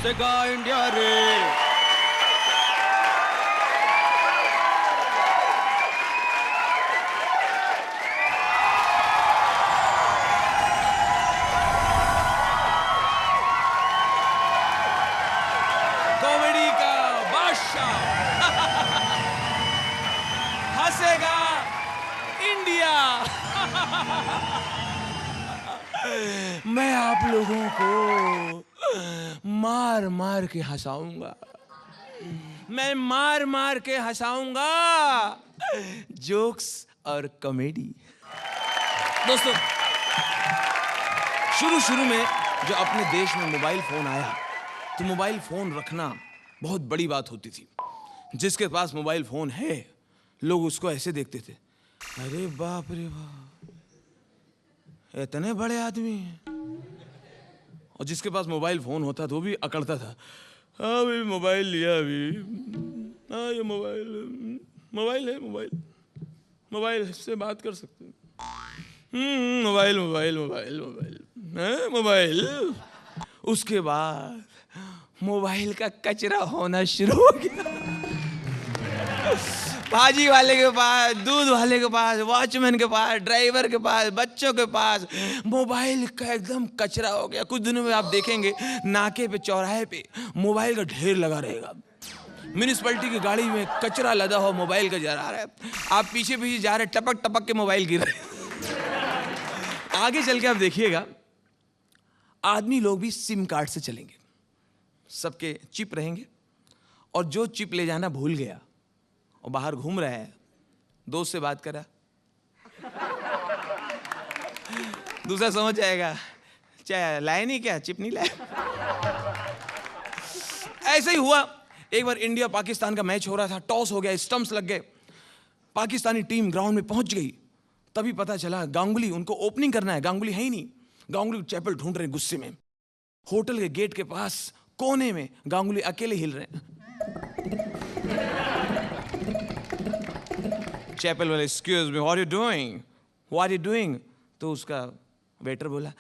हंसेगा India रे। Comedy का बादशाह हंसेगा इंडिया। मैं आप लोगों को मार मार के हंसाऊंगा। मैं मार मार के हंसाऊंगा। जोक्स और कॉमेडी। दोस्तों, शुरू में जब अपने देश में मोबाइल फोन आया तो मोबाइल फोन रखना बहुत बड़ी बात होती थी। जिसके पास मोबाइल फोन है लोग उसको ऐसे देखते थे, अरे बाप रे बाप, इतने बड़े आदमी हैं। और जिसके पास मोबाइल फोन होता तो वो भी अकड़ता था, हाँ भाई मोबाइल लिया अभी, हाँ ये मोबाइल है, मोबाइल से बात कर सकते हैं, मोबाइल। उसके बाद मोबाइल का कचरा होना शुरू हो गया। भाजी वाले के पास, दूध वाले के पास, वॉचमैन के पास, ड्राइवर के पास, बच्चों के पास मोबाइल का एकदम कचरा हो गया। कुछ दिनों में आप देखेंगे नाके पे, चौराहे पे मोबाइल का ढेर लगा रहेगा। म्यूनिसिपैलिटी की गाड़ी में कचरा लदा हो मोबाइल का जा रहा है, आप पीछे पीछे जा रहे, टपक टपक के मोबाइल गिर रहे। आगे चल के आप देखिएगा आदमी लोग भी सिम कार्ड से चलेंगे, सबके चिप रहेंगे। और जो चिप ले जाना भूल गया और बाहर घूम रहा है, दोस्त से बात करा, दूसरा समझ जाएगा चाहे लाए नहीं, क्या चिप नहीं लाए। ऐसे ही हुआ एक बार, इंडिया पाकिस्तान का मैच हो रहा था, टॉस हो गया, स्टंप्स लग गए, पाकिस्तानी टीम ग्राउंड में पहुंच गई। तभी पता चला गांगुली, उनको ओपनिंग करना है, गांगुली है ही नहीं। गांगुली चैपल ढूंढ रहे गुस्से में। होटल के गेट के पास कोने में गांगुली अकेले हिल रहे हैं। चैपल वाले, excuse me, what you doing? तो उसका वेटर बोला,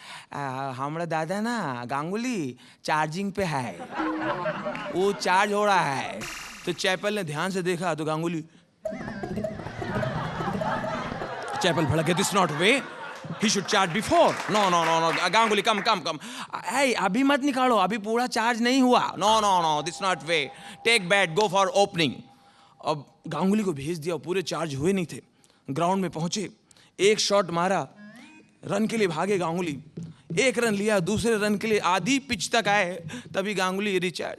हमारा दादा ना गांगुली चार्जिंग पे है, वो चार्ज हो रहा है। तो चैपल ने ध्यान से देखा तो गांगुली, चैपल भड़क गया, this not way, he should charge before. No, Ganguly come. Hey, अभी मत निकालो, अभी पूरा चार्ज नहीं हुआ। No, this not way. Take bet, go for opening. अब गांगुली को भेज दिया, पूरे चार्ज हुए नहीं थे। ग्राउंड में पहुंचे, एक शॉट मारा, रन के लिए भागे गांगुली, एक रन लिया, दूसरे रन के लिए आधी पिच तक आए, तभी गांगुली रिचार्ज।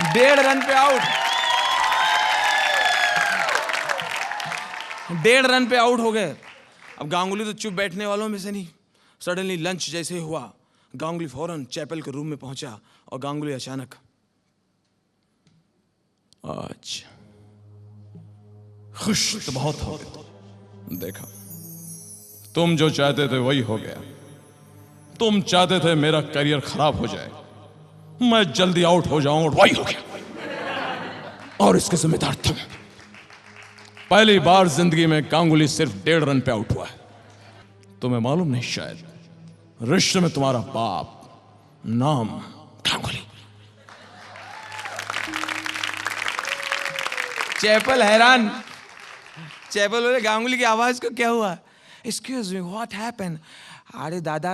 1.5 रन पे आउट, 1.5 रन पे आउट हो गए। अब गांगुली तो चुप बैठने वालों में से नहीं। सडनली लंच जैसे हुआ, गांगुली फौरन चैपल के रूम में पहुंचा और गांगुली अचानक, आज खुश तो बहुत हो गए, देखा तुम जो चाहते थे वही हो गया। तुम चाहते थे मेरा करियर खराब हो जाए, मैं जल्दी आउट हो जाऊं, और वही हो गया। और इसके जिम्मेदार तुम। पहली बार जिंदगी में गांगुली सिर्फ 1.5 रन पे आउट हुआ है। तुम्हें मालूम नहीं शायद, रिश्ते में तुम्हारा बाप नाम गांगुली। चैपल हैरान, चैपल बोले गांगुली की आवाज को क्या हुआ? Excuse me, what happened? अरे दादा,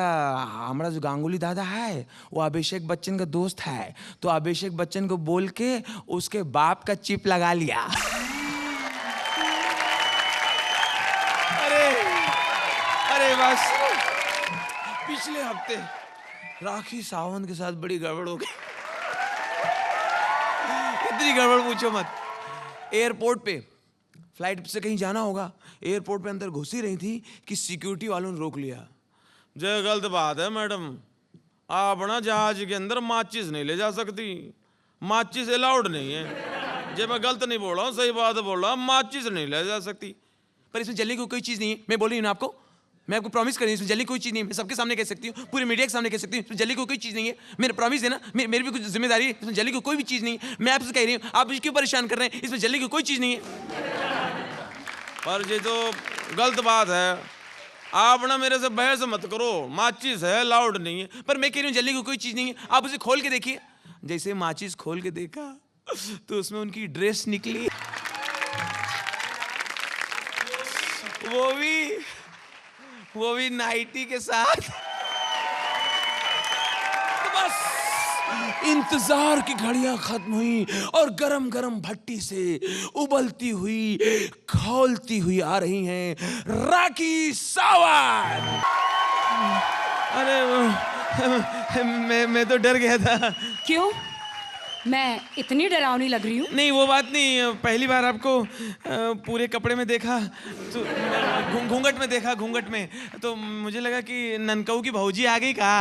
हमारा जो गांगुली दादा है वो अभिषेक बच्चन का दोस्त है, तो अभिषेक बच्चन को बोल के उसके बाप का चिप लगा लिया। अरे बस, पिछले हफ्ते राखी सावंत के साथ बड़ी गड़बड़ हो गई। इतनी गड़बड़ पूछो मत। एयरपोर्ट पे फ्लाइट से कहीं जाना होगा, एयरपोर्ट पे अंदर घुस ही रही थी कि सिक्योरिटी वालों ने रोक लिया। जो गलत बात है मैडम, आप ना जहाज के अंदर माचिस नहीं ले जा सकती, माचिस अलाउड नहीं है। जब मैं गलत नहीं बोल रहा हूँ, सही बात बोल रहा हूँ, माचिस नहीं ले जा सकती। पर इसमें जलने की कोई चीज़ नहीं है, मैं बोल रही हूँ ना आपको, मैं आपको प्रॉमिस कर रही हूँ, इसमें जलने की कोई चीज़ नहीं है। मैं सबके सामने कह सकती हूँ, पूरे मीडिया के सामने कह सकती हूँ, इसमें जलने की कोई चीज़ नहीं है। मेरा प्रॉमिस है ना, मेरी भी कुछ जिम्मेदारी है, इसमें जलने की कोई भी चीज़ नहीं है। मैं आपसे कह रही हूँ, आप क्यों परेशान कर रहे हैं? इसमें जलने की कोई चीज़ नहीं है। पर ये तो गलत बात है, आप ना मेरे से बहस मत करो, माचिस है, लाउड नहीं है, पर मैं कह रही हूँ जलने की कोई चीज नहीं है, आप उसे खोल के देखिए। जैसे माचिस खोल के देखा तो उसमें उनकी ड्रेस निकली, वो भी नाइटी के साथ। तो बस इंतजार की घड़ियां खत्म हुई और गरम गरम भट्टी से उबलती हुई खौलती हुई आ रही हैं राखी सावंत। अरे मैं तो डर गया था। क्यों? मैं इतनी डरावनी लग रही हूँ? नहीं वो बात नहीं, पहली बार आपको पूरे कपड़े में देखा तो घूंघट में देखा, घूंघट में, तो मुझे लगा कि ननकऊ की भौजी आ गई का।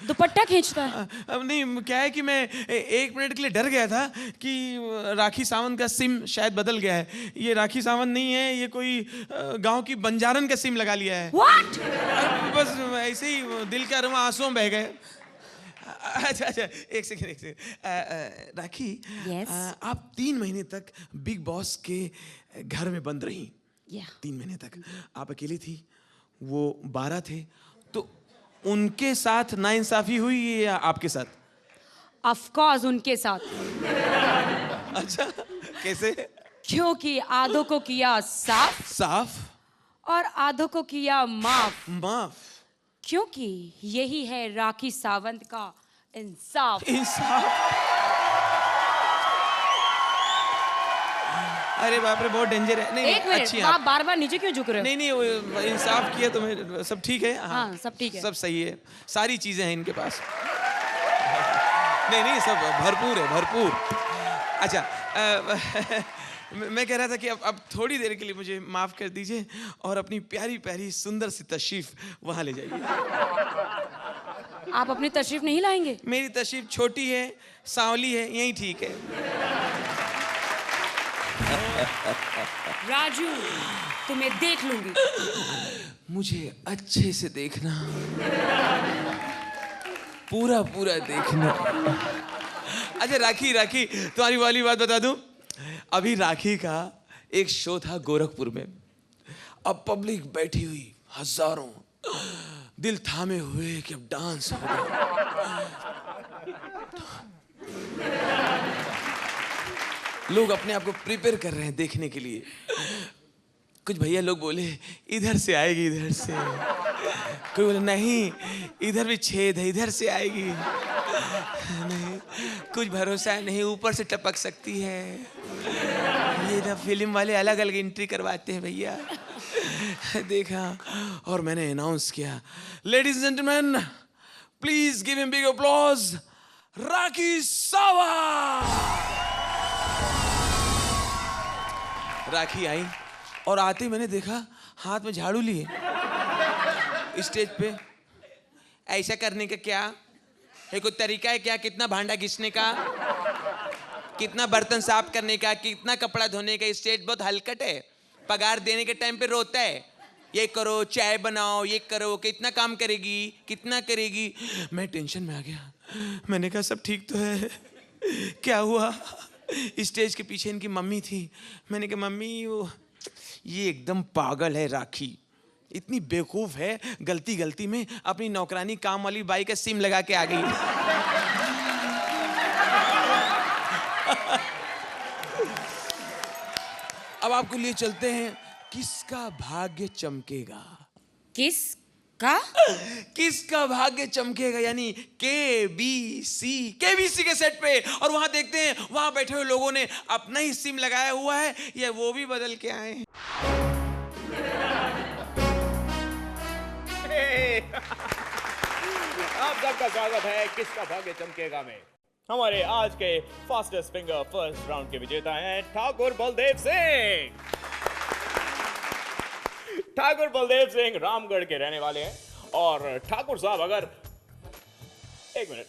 दुपट्टा खींचता है। अब नहीं, क्या है कि मैं 1 मिनट के लिए डर गया था कि राखी सावंत का सिम शायद बदल गया है। ये राखी सावंत नहीं है, ये कोई गांव की बंजारन का सिम लगा लिया है। What? बस ऐसे ही दिल के अरवा आंसुओं बह गए। अच्छा एक सेकंड राखी। Yes? आप 3 महीने तक बिग बॉस के घर में बंद रही। Yeah. 3 महीने तक आप अकेली थी, वो 12 थे, तो उनके साथ नाइंसाफी हुई या आपके साथ? Of course उनके साथ। अच्छा कैसे? क्योंकि आधों को किया साफ और आधों को किया माफ। क्योंकि यही है राखी सावंत का इंसाफ। अरे बाप रे, बहुत डेंजर है। नहीं एक मिनट, अच्छी आप बार-बार नीचे क्यों झुक रहे हो? नहीं वो इंसाफ किया तो मैं, सब ठीक है। हाँ सब ठीक है, सब सही है, सारी चीजें हैं इनके पास। नहीं सब भरपूर है, भरपूर। अच्छा मैं कह रहा था कि अब थोड़ी देर के लिए मुझे माफ कर दीजिए और अपनी प्यारी प्यारी सुंदर सी तशरीफ वहां ले जाइए। आप अपनी तशरीफ नहीं लाएंगे? मेरी तशरीफ छोटी है, सांवली है, यही ठीक है। राजू तुम्हें देख लूंगी। मुझे अच्छे से देखना, पूरा देखना। अच्छा राखी तुम्हारी वाली बात बता दूं, अभी राखी का एक शो था गोरखपुर में। अब पब्लिक बैठी हुई हजारों, दिल थामे हुए कि अब डांस होगा। लोग अपने आप को प्रिपेयर कर रहे हैं देखने के लिए। कुछ भैया लोग बोले इधर से आएगी, इधर से। कोई बोले नहीं इधर भी छेद है, इधर से आएगी। नहीं कुछ भरोसा नहीं, ऊपर से टपक सकती है। ये ना फिल्म वाले अलग अलग एंट्री करवाते हैं भैया। देखा और मैंने अनाउंस किया, ladies and gentleman please give him big applause, Rakhi Sawant. Rakhi आई और आते ही मैंने देखा हाथ में झाड़ू लिए स्टेज पे। ऐसा करने का क्या है, कोई तरीका है क्या? कितना भांडा घिसने का, कितना बर्तन साफ करने का, कितना कपड़ा धोने का। स्टेज बहुत हलकट है, पगार देने के टाइम पे रोता है, ये करो, चाय बनाओ, ये करो, कितना काम करेगी, कितना करेगी। मैं टेंशन में आ गया। मैंने कहा सब ठीक तो है, क्या हुआ? स्टेज के पीछे इनकी मम्मी थी। मैंने कहा मम्मी वो ये एकदम पागल है राखी, इतनी बेवकूफ है, गलती में अपनी नौकरानी काम वाली बाई का सिम लगा के आ गई। अब आपको लिए चलते हैं किसका भाग्य चमकेगा। किसका भाग्य चमकेगा, यानी केबीसी के सेट पे। और वहां देखते हैं वहां बैठे हुए लोगों ने अपना ही सिम लगाया हुआ है या वो भी बदल के आए हैं। आप सबका स्वागत है किसका भाग्य चमकेगा में। हमारे आज के फास्टेस्ट फिंगर फर्स्ट राउंड के विजेता हैं ठाकुर बलदेव सिंह। ठाकुर बलदेव सिंह रामगढ़ के रहने वाले हैं। और ठाकुर साहब, अगर एक मिनट,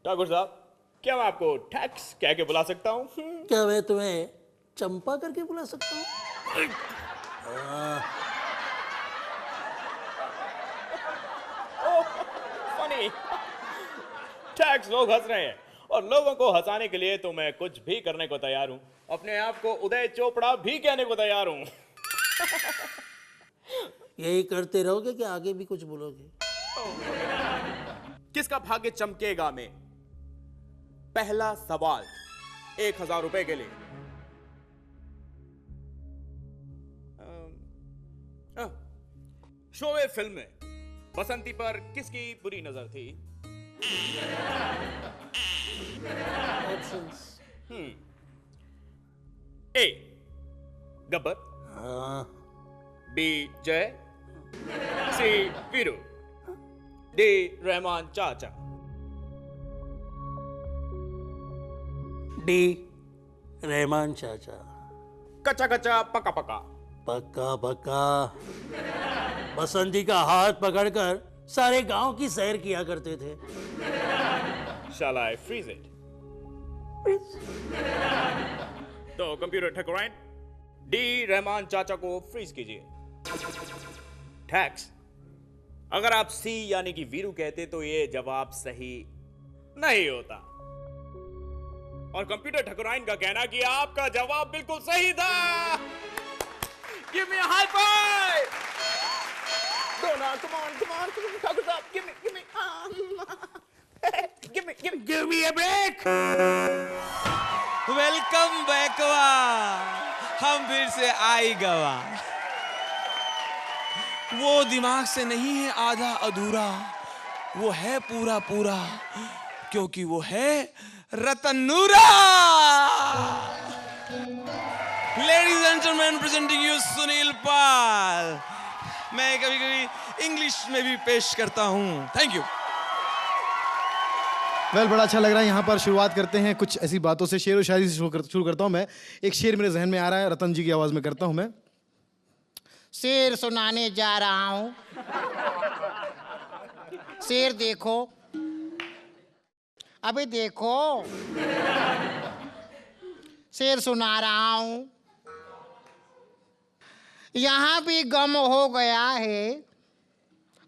ठाकुर साहब क्या मैं आपको टैक्स कह के बुला सकता हूँ? क्या मैं तुम्हें चंपा करके बुला सकता हूँ? फनी। टैक्स लोग हंस रहे हैं और लोगों को हंसाने के लिए तो मैं कुछ भी करने को तैयार हूं। अपने आप को उदय चोपड़ा भी कहने को तैयार हूं। यही करते रहोगे कि आगे भी कुछ बोलोगे? किसका भाग्य चमकेगा में पहला सवाल 1000 रुपए के लिए। शोए फिल्म में बसंती पर किसकी बुरी नजर थी? ऑप्शंस। ए गब्बर, हाँ। बी जय, सी वीरू, डी रहमान चाचा। डी रहमान चाचा। कच्चा कच्चा पका पका। पक्का पक्का। बसंती का हाथ पकड़कर सारे गांव की सैर किया करते थे। Shall I freeze it? तो कंप्यूटर ठकुराइन, डी रहमान चाचा को फ्रीज कीजिए। टैक्स, अगर आप सी यानी कि वीरू कहते तो ये जवाब सही नहीं होता। और कंप्यूटर ठकुराइन का कहना कि आपका जवाब बिल्कुल सही था। Give me a high five! Dona, come on, Thakur साहब, give me a break! Welcome बैकवा, हम फिर से आई गवा। वो दिमाग से नहीं है आधा अधूरा, वो है पूरा पूरा, क्योंकि वो है रतन नूरा। Ladies and gentlemen, presenting you Sunil पाल। मैं कभी कभी इंग्लिश में भी पेश करता हूँ। Thank you. वेल, बड़ा अच्छा लग रहा है। यहाँ पर शुरुआत करते हैं कुछ ऐसी बातों से, शेर व शायरी से शुरू करता हूँ मैं। एक शेर मेरे जहन में आ रहा है, रतन जी की आवाज़ में करता हूँ मैं। शेर सुनाने जा रहा हूँ। शेर देखो, अभी देखो, शेर सुना रहा हूँ। यहाँ भी गम हो गया है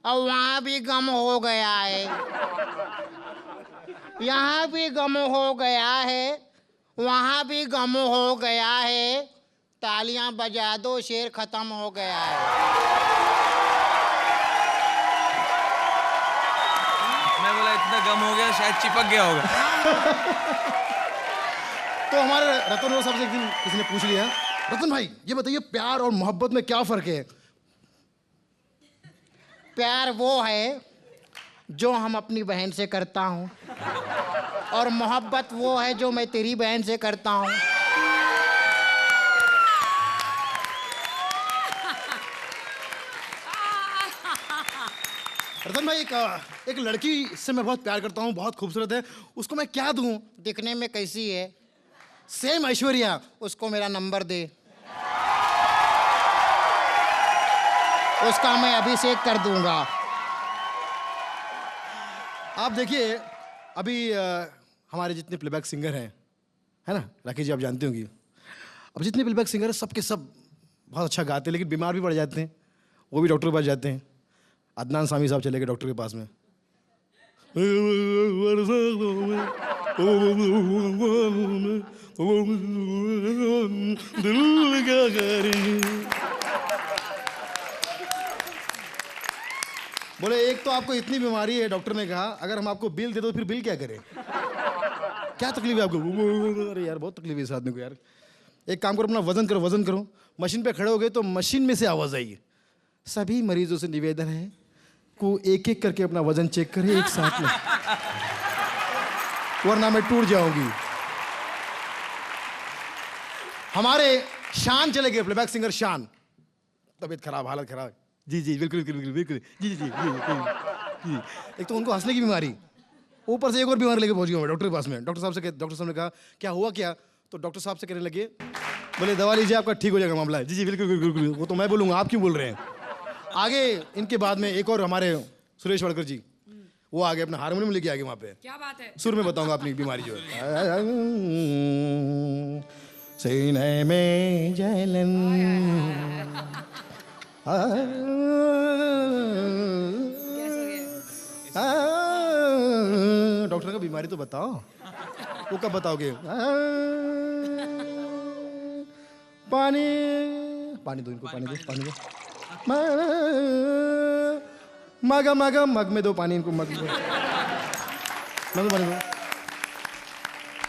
और वहाँ भी गम हो गया है। यहाँ भी गम हो गया है, वहाँ भी गम हो गया है। तालियां बजा दो, शेर खत्म हो गया है। मैं बोला इतना गम हो गया शायद चिपक गया होगा। तो हमारे रतन और साहब से एक दिन किसी ने पूछ लिया, रतन भाई ये बताइए प्यार और मोहब्बत में क्या फ़र्क है? प्यार वो है जो हम अपनी बहन से करता हूँ, और मोहब्बत वो है जो मैं तेरी बहन से करता हूँ। रतन भाई, एक लड़की से मैं बहुत प्यार करता हूँ, बहुत खूबसूरत है, उसको मैं क्या दूँ? दिखने में कैसी है? सेम ऐश्वर्या। उसको मेरा नंबर दे, उसका मैं अभिषेक कर दूंगा। आप देखिए, अभी हमारे जितने प्लेबैक सिंगर हैं, है ना राकेश जी, आप जानते होंगे, अब जितने प्लेबैक सिंगर हैं सबके सब बहुत अच्छा गाते हैं, लेकिन बीमार भी पड़ जाते हैं, वो भी डॉक्टर के पास जाते हैं। अदनान सामी साहब चले गए डॉक्टर के पास में। बोले एक तो आपको इतनी बीमारी है, डॉक्टर ने कहा अगर हम आपको बिल दे दो फिर बिल क्या करें? क्या तकलीफ है आपको? अरे यार बहुत तकलीफ है इस आदमी को यार। एक काम करो, अपना वजन करो, वजन करो। मशीन पे खड़े हो गए तो मशीन में से आवाज आएगी। सभी मरीजों से निवेदन है को एक एक करके अपना वजन चेक करें एक साथ में, वरना मैं टूट जाऊंगी। हमारे शान चले गए, प्लेबैक सिंगर शान, तबीयत खराब, हालत खराब। जी जी बिल्कुल बिल्कुल बिल्कुल, जी जी जी जी। एक तो उनको हंसने की बीमारी, ऊपर से एक और बीमारी लेके पहुंच गया मैं डॉक्टर के पास में। डॉक्टर साहब ने कहा क्या हुआ क्या? तो डॉक्टर साहब से कहने लगे, बोले दवा लीजिए आपका ठीक हो जाएगा मामला। जी जी बिल्कुल बिल्कुल बिल्कुल। वो तो मैं बोलूँगा, आप क्यों बोल रहे हैं? आगे इनके बाद में एक और हमारे सुरेश वड़कर जी, वो आगे अपना हारमोनियम लेके आगे वहाँ पे। क्या बात है? सुर में बताऊंगा अपनी बीमारी जो है। सीने में जलन, डॉक्टर का बीमारी तो बताओ, वो कब बताओगे? पानी पानी दो इनको, पानी दो, पानी दो, मग मग मग में दो पानी इनको, मग में पानी दो,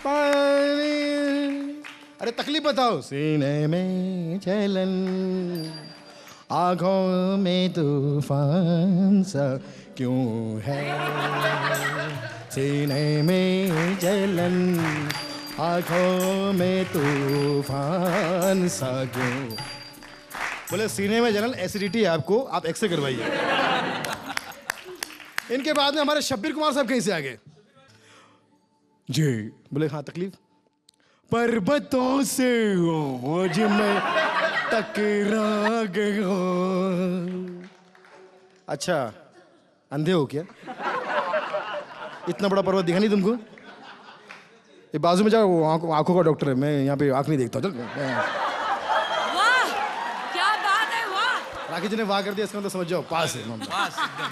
पानी। अरे तकलीफ बताओ। सीने में जलन, आँखों में तूफान सा क्यों है, सीने में जलन, आँखों में तूफान सा क्यों। बोले सीने में जलन, एसिडिटी है आपको, आप एक्सरे करवाइए। इनके बाद में हमारे शब्बीर कुमार साहब कहीं से आ गए जी। बोले हाँ तकलीफ, पर्वतों से आज मैं टकरा गया। अच्छा अंधे हो क्या? इतना बड़ा पर्वत दिखा नहीं तुमको? ये बाजू में जाओ, आंखों का डॉक्टर है, मैं यहाँ पे आंख नहीं देखता। चल वाह क्या बात है, वाह। राखी जी ने वाह कर दिया, इसका मतलब समझ जाओ पास है। पास एकदम।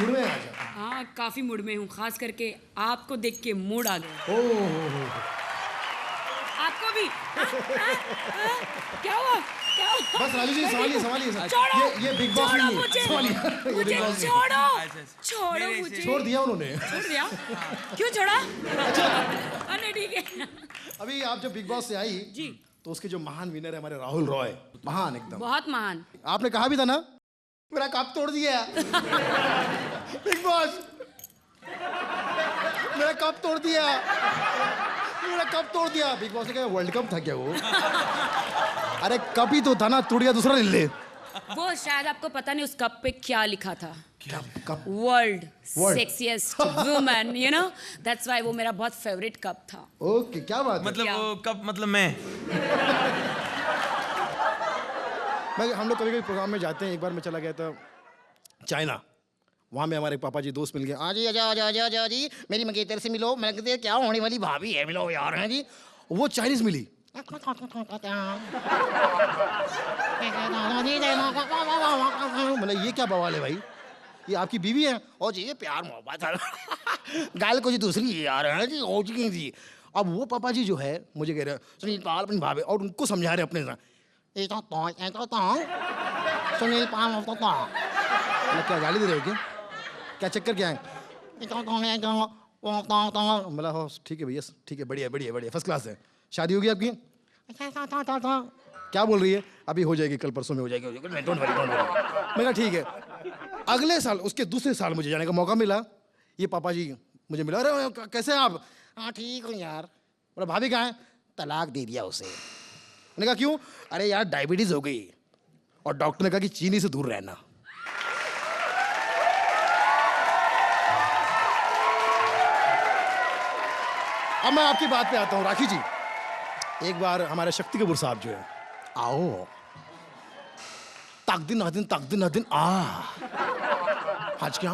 मूड में आ जाओ। हाँ काफी मूड में हूँ, खास करके आपको देख के मूड आ गया। आपको भी? क्या हुआ? क्या हुआ? बस राजू जी संभालिए संभालिए। छोड़ो, ये बिग बॉस छोड़ो नहीं है, मुझे, संभालिए। मुझे छोड़ो, छोड़ो मुझे। छोड़ दिया उन्होंने। छोड़ दिया? क्यों छोड़ा? अच्छा अरे ठीक है। अभी आप जब बिग बॉस से आई जी तो उसके जो महान विनर है हमारे राहुल रॉय, महान एकदम, बहुत महान। आपने कहा भी था ना मेरा कप तोड़ दिया बिग बॉस, मेरा कप तोड़ दिया, मेरा कप तोड़ दिया। बिग बॉस ने कहा वर्ल्ड कप था क्या वो? अरे कप ही तो था ना, टूट गया दूसरा ले ले। वो शायद आपको पता नहीं उस कप पे क्या लिखा था। क्या cup? World World. Sexiest woman, you know, that's why वो मेरा बहुत फेवरेट कप था। ओके क्या बात है? मतलब क्या? वो कब, मतलब मैं हम लोग कभी कभी प्रोग्राम में जाते हैं। एक बार मैं चला गया था चाइना, वहाँ में हमारे पापा जी दोस्त मिल गए। हाँ जी, जाओ जाओ जाओ जाओ जी, मेरी मंगेतर से मिलो। मैं कहते क्या होने वाली भाभी है, मिलो यार। हैं जी, वो चाइनीज मिली। मतलब ये क्या बवाल है भाई, ये आपकी बीवी है? ओ जी ये प्यार मोहब्बत है। गाल को जी दूसरी है यार। हैं जी, ओ जी। अब वो पापा जी जो है मुझे कह रहे हैं सुनील पाल अपनी भाभी, और उनको समझा रहे अपने साथ। सुनील पाल मतलब क्या गाली दे रहे हो क्या चक्कर क्या है? मतलब हो ठीक है भैया, ठीक है, बढ़िया बढ़िया बढ़िया, फर्स्ट क्लास है। शादी होगी आपकी? क्या बोल रही है? अभी हो जाएगी, कल परसों में हो जाएगी। Don't worry don't worry. मैं कहा ठीक है। अगले साल, उसके दूसरे साल मुझे जाने का मौका मिला। ये पापा जी मुझे मिला, अरे कैसे हैं आप? हाँ ठीक हूँ यार। बोला भाभी कहाँ है? तलाक दे दिया उसे। मैंने कहा क्यों? अरे यार डायबिटीज हो गई, और डॉक्टर ने कहा कि चीनी से दूर रहना। अब मैं आपकी बात पे आता हूँ राखी जी। एक बार हमारे शक्ति कपूर साहब जो है, आओ ताकदिन नादिन आ आज क्या,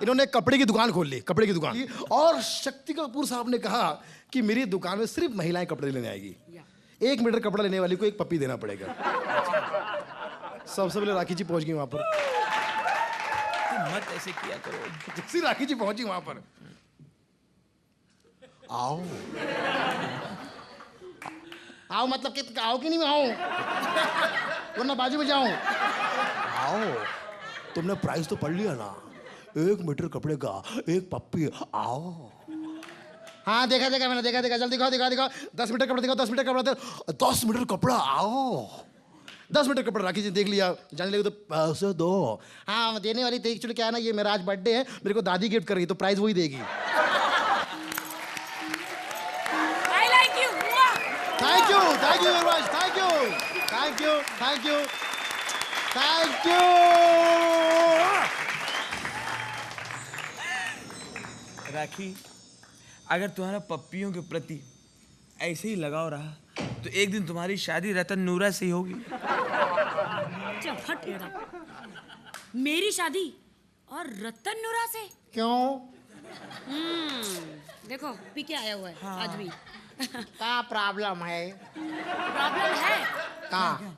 इन्होंने कपड़े की दुकान खोल ली, कपड़े की दुकान। और शक्ति कपूर साहब ने कहा कि मेरी दुकान में सिर्फ महिलाएं कपड़े लेने आएगी, 1 मीटर कपड़ा लेने वाली को 1 पप्पी देना पड़ेगा। सबसे पहले राखी जी पहुंच गई वहां पर। मत ऐसे किया करो। जैसी राखी जी पहुंची वहां पर, आओ आओ मतलब कि आओ कि नहीं मैं आऊँ, वरना बाजू में जाऊँ। आओ, तुमने प्राइस तो पढ़ लिया ना, 1 मीटर कपड़े का 1 पप्पी। आओ। हाँ देखा मैंने, देखा जल्दी दिखाओ 10 मीटर कपड़ा दिखाओ, 10 मीटर कपड़ा, 10 मीटर कपड़ा। आओ 10 मीटर कपड़ा। राखी जी देख लिया, जाने लगे तो पैसे दो। हाँ देने वाली थी, एक्चुअली क्या है ना, ये मेरा आज बर्थडे है, मेरे को दादी गिफ्ट कर रही, तो प्राइस वही देगी। I like you. Thank you very much, thank you. Rakhi, अगर तुम्हारा पप्पियों के प्रति ऐसे ही लगाव रहा तो एक दिन तुम्हारी शादी रतन नूरा से ही होगी। चल हट एड़ा। मेरी शादी और रतन नूरा से? क्यों? देखो पी के आया हुआ है आज भी। क्या प्रॉब्लम है? प्रॉब्लम है, कहाँ?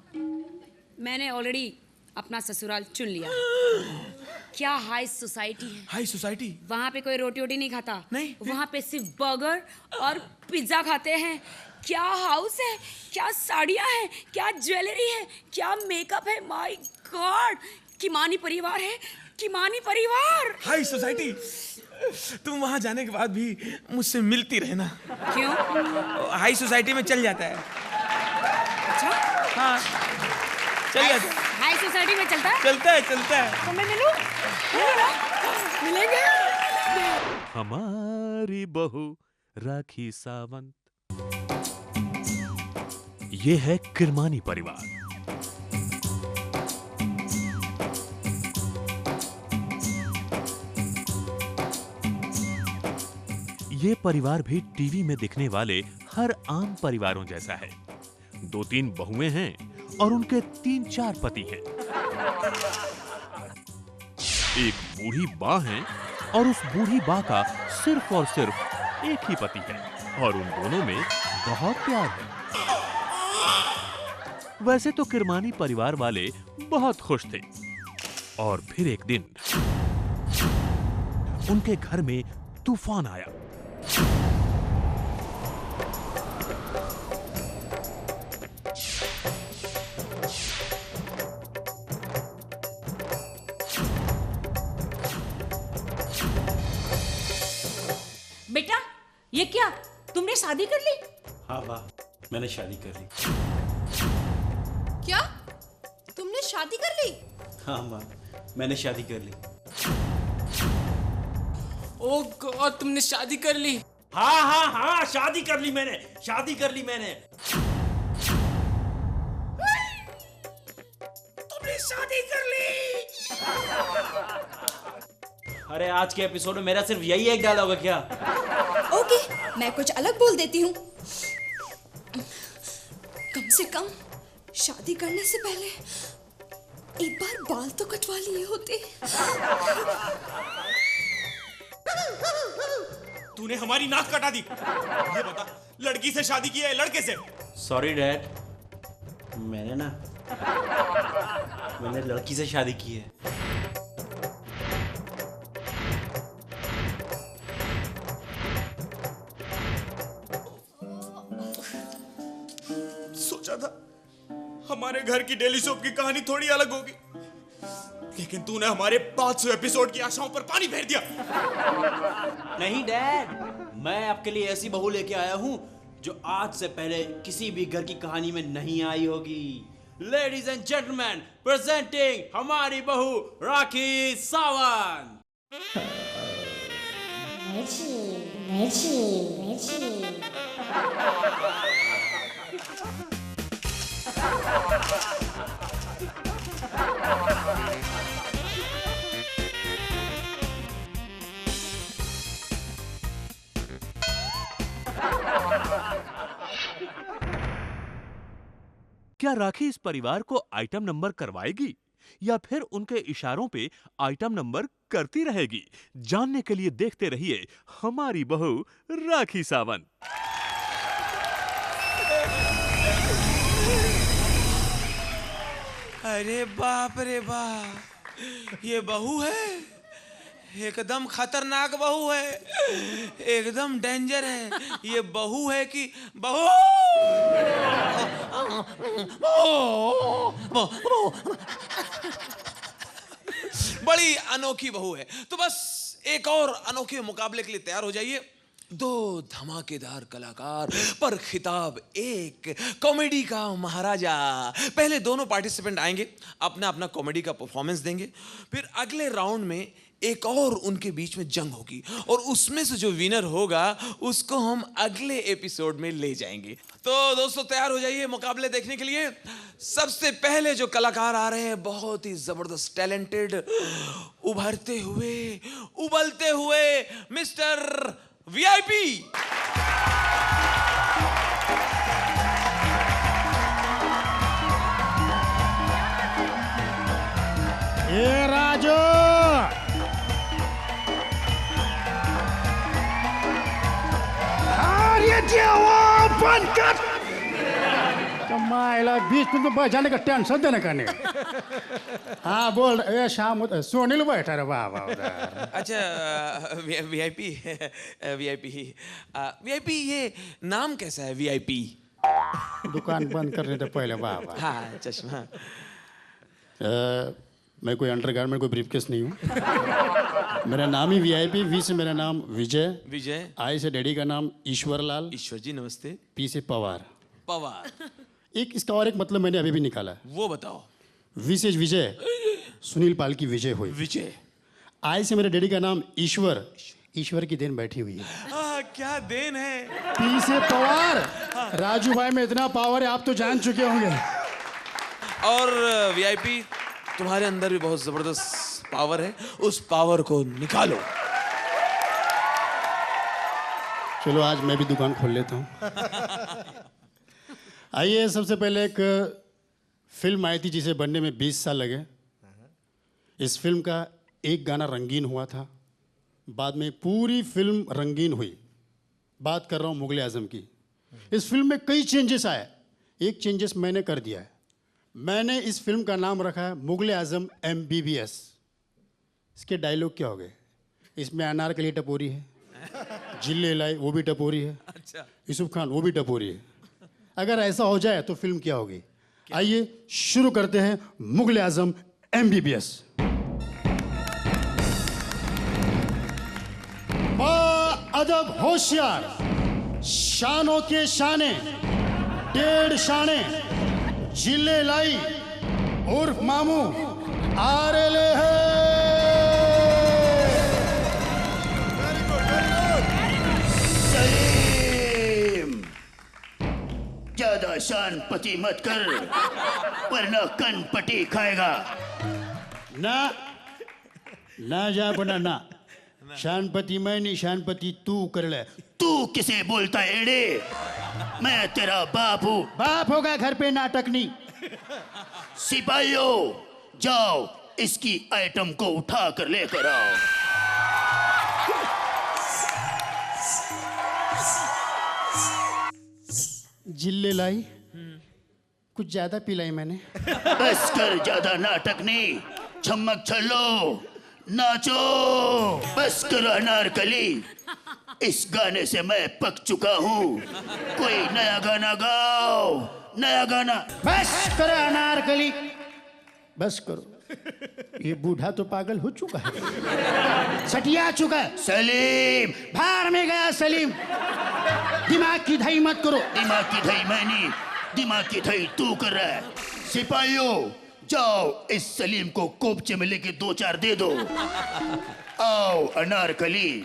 मैंने ऑलरेडी अपना ससुराल चुन लिया। क्या हाई सोसाइटी है। High society? वहाँ पे कोई रोटी वोटी नहीं खाता। नहीं। वहाँ पे सिर्फ बर्गर और पिज्जा खाते हैं। क्या हाउस है, क्या साड़ियाँ हैं, क्या ज्वेलरी है, क्या मेकअप है। माय गॉड, किमानी परिवार है, किमानी परिवार। High society? तुम वहां जाने के बाद भी मुझसे मिलती रहना। क्यों? हाई सोसाइटी में चल जाता है। अच्छा? हाँ, चल जाता है। हाई सोसाइटी में चलता है? चलता है। तो मैं मिलूं? मिलेंगे? हमारी बहू राखी सावंत। ये है किरमानी परिवार। ये परिवार भी टीवी में दिखने वाले हर आम परिवारों जैसा है। 2-3 बहुएं हैं और उनके 3-4 पति हैं। एक बूढ़ी बा है और उस बूढ़ी बा का सिर्फ और सिर्फ एक ही पति है और उन दोनों में बहुत प्यार है। वैसे तो किरमानी परिवार वाले बहुत खुश थे और फिर एक दिन उनके घर में तूफान आया। बेटा, ये क्या, तुमने शादी कर ली? हाँ वाह, मैंने शादी कर ली। क्या? तुमने शादी कर ली? हाँ माँ, मैंने शादी कर ली। ओह गॉड, तुमने शादी कर ली? हाँ हाँ हाँ, शादी कर ली मैंने, शादी कर ली मैंने। तुमने शादी कर ली? अरे आज के एपिसोड में मेरा सिर्फ यही एक डायलॉग है क्या? ओके, मैं कुछ अलग बोल देती हूँ। कम से कम शादी करने से पहले एक बार बाल तो कटवा लिए होते। तूने हमारी नाक कटा दी। ये बता, लड़की से शादी की है लड़के से? सॉरी डैड, मैंने लड़की से शादी की है। सोचा था हमारे घर की डेली सोप की कहानी थोड़ी अलग होगी, लेकिन तूने हमारे 500 एपिसोड की आशाओं पर पानी फेर दिया। नहीं डैड, मैं आपके लिए ऐसी बहू लेके आया हूँ जो आज से पहले किसी भी घर की कहानी में नहीं आई होगी। लेडीज एंड जेंटलमैन, प्रेजेंटिंग हमारी बहू राखी सावंत। क्या राखी इस परिवार को आइटम नंबर करवाएगी या फिर उनके इशारों पे आइटम नंबर करती रहेगी? जानने के लिए देखते रहिए हमारी बहू राखी सावंत। अरे बाप रे बाप, ये बहू है, एकदम खतरनाक बहू है, एकदम डेंजर है। ये बहू है कि बहू? बड़ी अनोखी बहू है। तो बस एक और अनोखे मुकाबले के लिए तैयार हो जाइए। 2 धमाकेदार कलाकार पर खिताब एक कॉमेडी का महाराजा। पहले दोनों पार्टिसिपेंट आएंगे, अपना अपना कॉमेडी का परफॉर्मेंस देंगे, फिर अगले राउंड में एक और उनके बीच में जंग होगी और उसमें से जो विनर होगा उसको हम अगले एपिसोड में ले जाएंगे। तो दोस्तों तैयार हो जाइए मुकाबले देखने के लिए। सबसे पहले जो कलाकार आ रहे हैं, बहुत ही जबरदस्त टैलेंटेड, उभरते हुए उबलते हुए मिस्टर वीआईपी। ए राजू, अरे देवा, बंद कर। मायला बीच में तो जाने का टेंशन देने का नहीं। हाँ बोल, ए शाम सोनील बैठा रे बाबा उधर। अच्छा वीआईपी वीआईपी वीआईपी, ये नाम कैसा है वीआईपी? दुकान बंद करने से पहले बाबा। हाँ चश्मा। मैं कोई अंडरगारमेंट, कोई ब्रीफकेस नहीं हूँ। मेरा नाम ही वीआईपी। वी से मेरा नाम विजय। विजय। आई से डैडी का नाम ईश्वरलाल। ईश्वर जी नमस्ते। पी से पवार। पवार। एक इसका और एक मतलब मैंने अभी भी निकाला। वो बताओ। वी से विजय, सुनील पाल की विजय हुई। विजय। आई से मेरे डैडी का नाम ईश्वर, ईश्वर की देन बैठी हुई है। क्या देन है। पी से पवार, राजू भाई में इतना पावर है आप तो जान चुके होंगे। और वीआईपी, तुम्हारे अंदर भी बहुत जबरदस्त पावर है, उस पावर को निकालो। चलो आज मैं भी दुकान खोल लेता हूँ। आइए, सबसे पहले एक फिल्म आई थी जिसे बनने में 20 साल लगे। इस फिल्म का एक गाना रंगीन हुआ था, बाद में पूरी फिल्म रंगीन हुई। बात कर रहा हूँ मुगले आजम की। इस फिल्म में कई चेंजेस आए, एक चेंजेस मैंने कर दिया है। मैंने इस फिल्म का नाम रखा है मुगले आजम MBBS। इसके डायलॉग क्या हो गए? इसमें अनारकली टपोरी है, जिल्ले लाई वो भी टपोरी है, अच्छा। यूसुफ खान वो भी टपोरी है। अगर ऐसा हो जाए तो फिल्म क्या होगी? आइए शुरू करते हैं मुगले आजम MBBS। अदब होशियार, शानों के शाने, 1.5 शाने, जिले लाई उर्फ मामू आरेले है। सलीम, ज्यादा शान पति मत कर वरना कन पटी खाएगा। ना ना जा बना ना, शानपति मैं नहीं, शानपति तू कर ले। तू किसे बोलता है एड़े? मैं तेरा बाप हूँ। बाप होगा घर पे नाटक नहीं। सिपाहियों, जाओ इसकी आइटम को उठा कर लेकर आओ। जिल्ले लाई, कुछ ज्यादा पिलाई मैंने। बस कर, ज्यादा नाटक नहीं, छमक छल्लो, नाचो। बस करो अनारकली, इस गाने से मैं पक चुका हूँ। कोई नया गाना गाओ, नया गाना। बस करो अनारकली, बस करो। ये बूढ़ा तो पागल हो चुका है, सटिया चुका है। सलीम, बाहर में गया सलीम। दिमाग की धई मत करो। दिमाग की धई मैं नहीं, दिमाग की धई तू कर रहा है। सिपाहियों, जाओ इस सलीम को कोपचे में लेके 2-4 दे दो। आओ अनारकली,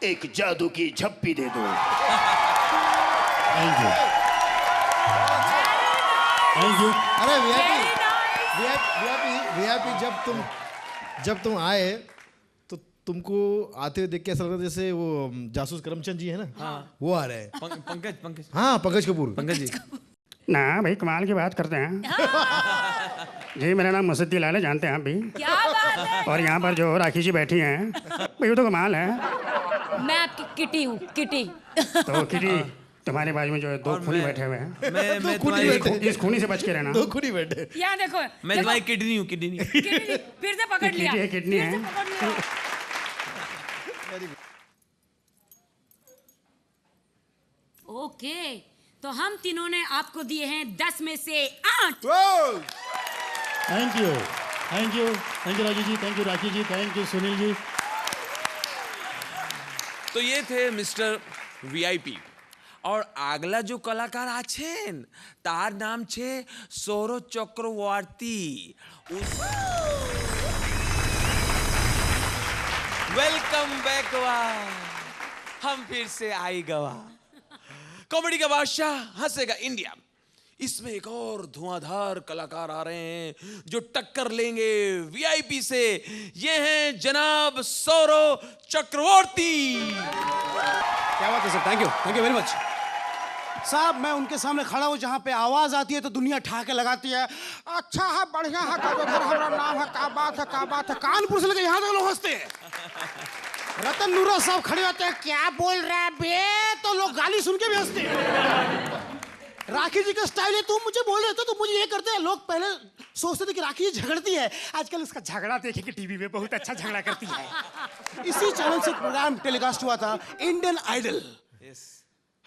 एक जादू की झप्पी दे दो। Thank you, thank you. अरे वीआईपी, जब तुम आए तो तुमको आते हुए देख के ऐसा लग रहा था जैसे वो जासूस करमचंद जी है ना। हाँ। वो आ रहे हैं। पंकज। हाँ, पंकज कपूर। पंकज जी। ना भाई, कमाल की बात करते हैं जी। मेरा नाम मुसद्दी लाल है, जानते हैं आप भी। क्या बात है? और यहाँ पर जो राखी जी बैठी हैं, भाई वो तो कमाल है। मैं आपकी किटी हूँ, किटी। तो किटी, तुम्हारे बाजू में जो है 2 खूनी बैठे हुए हैं। मैं तुम्हारी इस खूनी से बच के रहना। 2 खूनी बैठे। यहाँ देखो, मैं तुम्हारी किडनी हूँ, किडनी। फिर से पकड़ लिया। किडनी है। ओके, तो हम तीनों ने आपको दिए हैं 10 में से 8। Thank you, thank you, thank you Raju ji, thank you Rakhi ji, thank you Sunil ji. तो ये थे मिस्टर वीआईपी। और अगला जो कलाकार आछेन तार नाम छे सौरभ चक्रवर्ती। वेलकम बैक वा, हम फिर से आई गवा। कॉमेडी का बादशाह, हंसेगा इंडिया। इसमें एक और धुआंधार कलाकार आ रहे हैं जो टक्कर लेंगे वीआईपी से। ये हैं जनाब सौरभ चक्रवर्ती। क्या बात है sir, thank you very much साहब। मैं उनके सामने खड़ा हूँ, जहाँ पे आवाज आती है तो दुनिया ठाके लगाती है। अच्छा है, बढ़िया है, हमारा नाम है, क्या बात है, क्या बात है। कानपुर से लेकर यहाँ तक लोग हंसते हैं। रतन नूरा साहब खड़े होते हैं, क्या बोल रहा है बे, तो लोग गाली सुन के भी हंसते हैं। राखी जी का स्टाइल है, तुम मुझे बोल रहे थे, तुम मुझे ये करते हैं। लोग पहले सोचते थे कि राखी जी झगड़ती है, आजकल उसका झगड़ा देखे कि टीवी में बहुत अच्छा झगड़ा करती है। इसी चैनल से प्रोग्राम टेलीकास्ट हुआ था, इंडियन आइडल।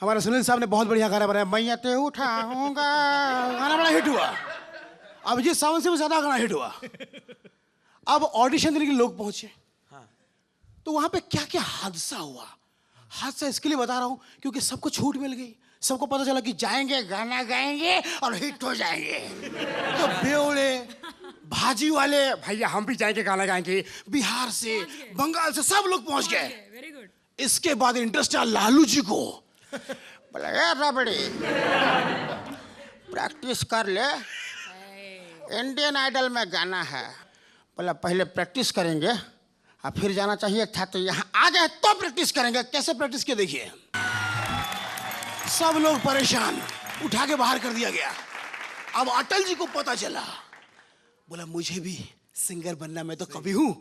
हमारे सुनील साहब ने बहुत बढ़िया गाना बनाया, मैं ते उठाऊंगा, गाना बड़ा हिट हुआ। अभिजीत सावंत से भी ज्यादा गाना हिट हुआ। अब ऑडिशन देने के लोग पहुंचे, तो वहां पे क्या क्या हादसा हुआ। हादसा इसके लिए बता रहा हूं क्योंकि सबको छूट मिल गई, सबको पता चला कि जाएंगे, गाना गाएंगे और हिट हो जाएंगे। तो बेवड़े, भाजी वाले, भैया हम भी जाएंगे, गाना गाएंगे, बिहार से, बंगाल से सब लोग पहुंच गए। Very good. इसके बाद इंटरेस्ट आया लालू जी को, बोला यार राबड़ी प्रैक्टिस कर ले, इंडियन आइडल में गाना है। बोला पहले प्रैक्टिस करेंगे और फिर जाना चाहिए था, तो यहाँ आ गए तो प्रैक्टिस करेंगे। कैसे प्रैक्टिस किया देखिए। सब लोग परेशान, उठा के बाहर कर दिया गया। अब अटल जी को पता चला, बोला मुझे भी सिंगर बनना, मैं तो कभी हूं,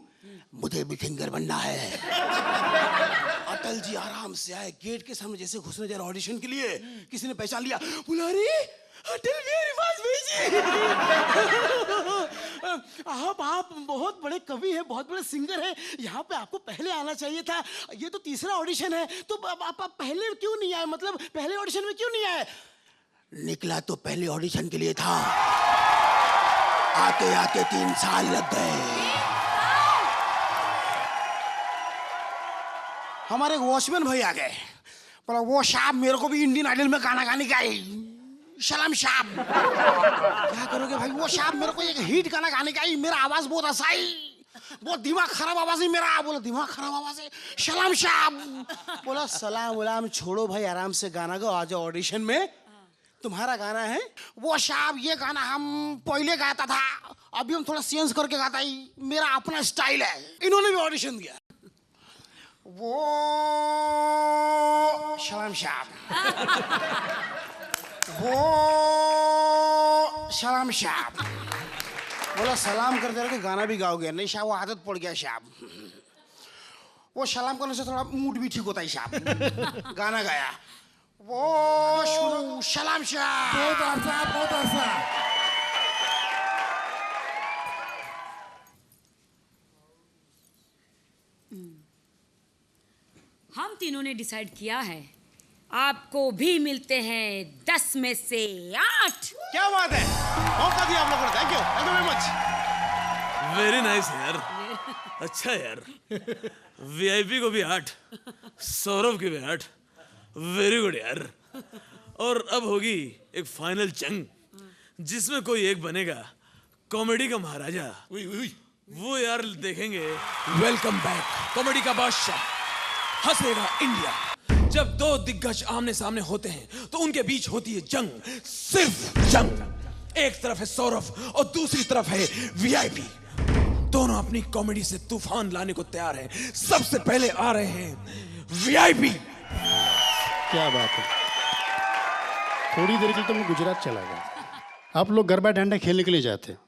मुझे भी सिंगर बनना है। अटल जी आराम से आए, गेट के सामने जैसे घुसने जा रहे ऑडिशन के लिए, किसी ने पहचान लिया, बोला अरे अटल बिहारी वाजपेयी जी, आप बहुत बड़े कवि हैं, बहुत बड़े सिंगर हैं, यहाँ पे आपको पहले आना चाहिए था। ये तो तीसरा ऑडिशन है, तो आप पहले क्यों नहीं आए, मतलब पहले ऑडिशन में क्यों नहीं आए? निकला तो पहले ऑडिशन के लिए था, आते आते 3 साल लग गए। हमारे वॉचमैन भाई आ गए, बोला वो साहब मेरे को भी इंडियन आइडल में गाना गाने का है, सलाम साहब। क्या करोगे भाई? वो साहब मेरे को एक हिट गाना गाने का है, मेरा आवाज बहुत असाई, बहुत दिमाग खराब आवाज है मेरा। बोला दिमाग खराब आवाज है, सलाम साहब। बोला सलाम वलाम छोड़ो भाई, आराम से गाना गाओ, आ जाओ ऑडिशन में, तुम्हारा गाना है। वो साहब ये गाना हम पहले गाता था, अभी हम थोड़ा चेंज करके गाता है, मेरा अपना स्टाइल है। इन्होंने भी ऑडिशन दिया। वो सलाम साहब, वो सलाम साहब। बोला सलाम करते रहो, गाना भी गाओगे? नहीं साहब, वो आदत पड़ गया साहब। वो सलाम करने से थोड़ा मूड भी ठीक होता है साहब। गाना गाया, वो शुरू सलाम साहब, बहुत अच्छा, बहुत अच्छा। हम तीनों ने डिसाइड किया है, आपको भी मिलते हैं 10 में से 8। क्या बात है, मौका दिया आप लोगों ने, thank you very much. Very nice यार, अच्छा यार। वीआईपी को भी 8, सौरभ की भी 8, वेरी गुड यार। और अब होगी एक फाइनल जंग, जिसमें कोई एक बनेगा कॉमेडी का महाराजा। वो यार देखेंगे। वेलकम बैक, कॉमेडी का बादशाह, हंसेगा इंडिया। जब 2 दिग्गज आमने सामने होते हैं तो उनके बीच होती है जंग, सिर्फ जंग। एक तरफ है सौरभ और दूसरी तरफ है वीआईपी। दोनों अपनी कॉमेडी से तूफान लाने को तैयार हैं। सबसे पहले आ रहे हैं वीआईपी। क्या बात है, थोड़ी देर के लिए तो मैं गुजरात चला गया। आप लोग गरबा डंडा खेलने के लिए जाते हैं,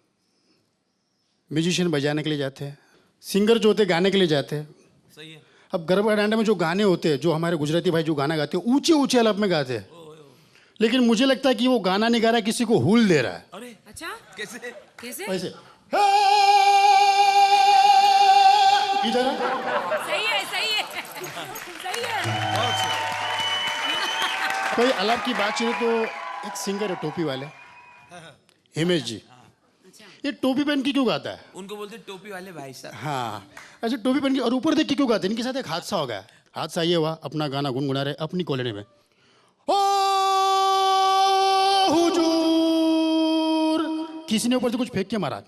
म्यूजिशियन बजाने के लिए जाते हैं, सिंगर जो होते गाने के लिए जाते हैं। सही है। अब गरबा डांडा में जो गाने होते हैं, जो हमारे गुजराती भाई जो गाना गाते हैं, ऊंचे ऊंचे आलाप में गाते हैं, लेकिन मुझे लगता है कि वो गाना नहीं गा रहा है, किसी को हुल दे रहा है। अरे अच्छा, कैसे कैसे? ऐसे इधर सही है, सही है, सही है। कोई आलाप की बात चले तो एक सिंगर है टोपी वाले, हिमेश जी। ये टोपी पहन के क्यों गाता है? उनको बोलते टोपी वाले भाई साहब। हाँ, ऐसे टोपी पहन के और ऊपर देख के क्यों गाते हैं? इनके साथ एक हादसा हो गया। हादसा ये हुआ, अपना गाना गुनगुना रहे अपनी कॉलोनी में, ओ हुजूर, किसी ने ऊपर से कुछ फेंक के मारा,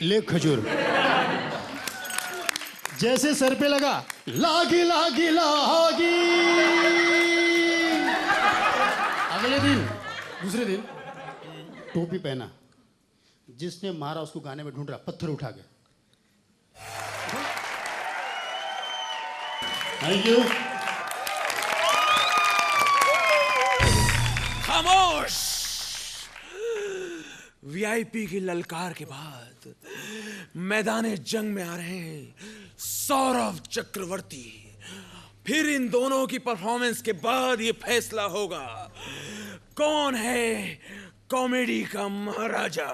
ले खजूर। जैसे सर पे लगा, लागी लागी लागी। अगले दिन, दूसरे दिन टोपी पहना, जिसने मारा उसको गाने में ढूंढ रहा, पत्थर उठा के। Thank you. खामोश। वीआईपी की ललकार के बाद मैदान जंग में आ रहे हैं सौरभ चक्रवर्ती। फिर इन दोनों की परफॉर्मेंस के बाद ये फैसला होगा कौन है कॉमेडी का महाराजा?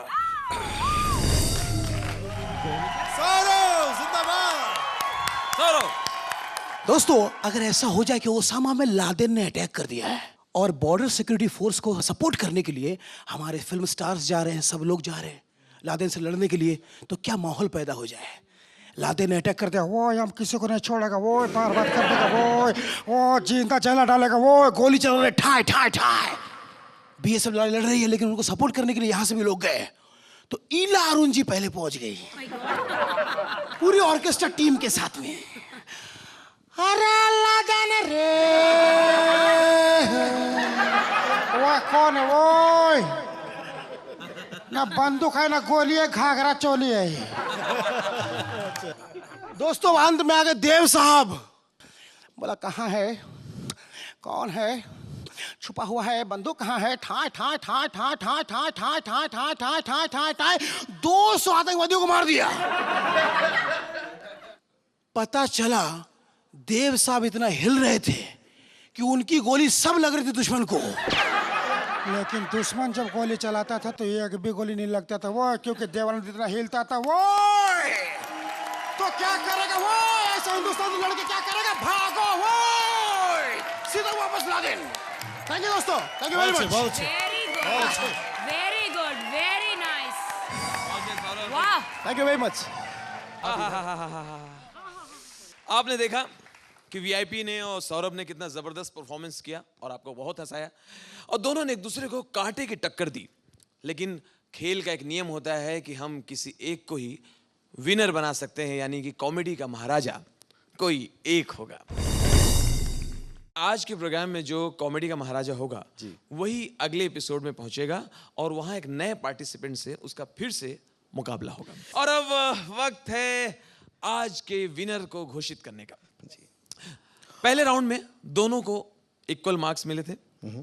दोस्तों, अगर ऐसा हो जाए कि ओसामा में लादेन ने अटैक कर दिया है और बॉर्डर सिक्योरिटी फोर्स को सपोर्ट करने के लिए हमारे फिल्म स्टार्स जा रहे हैं, सब लोग जा रहे हैं लादेन से लड़ने के लिए, तो क्या माहौल पैदा हो जाए? लादेन ने अटैक कर दिया, वो हम किसी को नहीं छोड़ेगा, वो बार बात कर देगा, वो जिंदा जला डालेगा, वो गोली चला रहे, ठाए ठाए ठाए। बीएसएफ लड़ रही है, लेकिन उनको सपोर्ट करने के लिए यहाँ से भी लोग गए, तो ईला अरुण जी पहले पहुंच गई पूरी ऑर्केस्ट्रा टीम के साथ में। अरे अल्लाह जाने रे, वो कौन है? वो ना बंदूक है, ना गोली है, घाघरा चोली है। दोस्तों, अंत में आ गए देव साहब। बोला कहाँ है, कौन है, छुपा हुआ है, बंदूक कहाँ है? ठाए ठाए ठाए ठाए ठाए ठाए ठाए ठाए ठाए ठाए ठाए ठाए ठाए 200 आतंकवादियों को मार दिया। पता चला देव साहब इतना हिल रहे थे कि उनकी गोली सब लग रही थी दुश्मन को, लेकिन दुश्मन जब गोली चलाता था तो एक भी गोली नहीं लगता था वो, क्योंकि देवानंद इतना हिलता था। वो तो क्या करेगा वो, ऐसा हिंदुस्तान में लड़के क्या करेगा? भागो वो, सीधा वापस ला दें। थैंक यू दोस्तों, thank you very much. Very good, very nice, वाह, थैंक यू वेरी मच। आपने देखा कि वीआईपी ने और सौरभ ने कितना जबरदस्त परफॉर्मेंस किया और आपको बहुत हंसाया, और दोनों ने एक दूसरे को कांटे की टक्कर दी। लेकिन खेल का एक नियम होता है कि हम किसी एक को ही विनर बना सकते हैं, यानी कि कॉमेडी का महाराजा कोई एक होगा। आज के प्रोग्राम में जो कॉमेडी का महाराजा होगा वही अगले एपिसोड में पहुंचेगा और वहां एक नए पार्टिसिपेंट से उसका फिर से मुकाबला होगा। और अब वक्त है आज के विनर को घोषित करने का। पहले राउंड में दोनों को इक्वल मार्क्स मिले थे,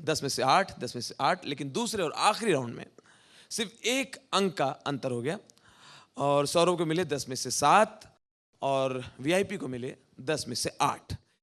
10 में से 8, 10 में से 8, लेकिन दूसरे और आखिरी राउंड में सिर्फ 1 अंक का अंतर हो गया और सौरभ को मिले 10 में से 7 और वीआईपी को मिले 10 में से 8।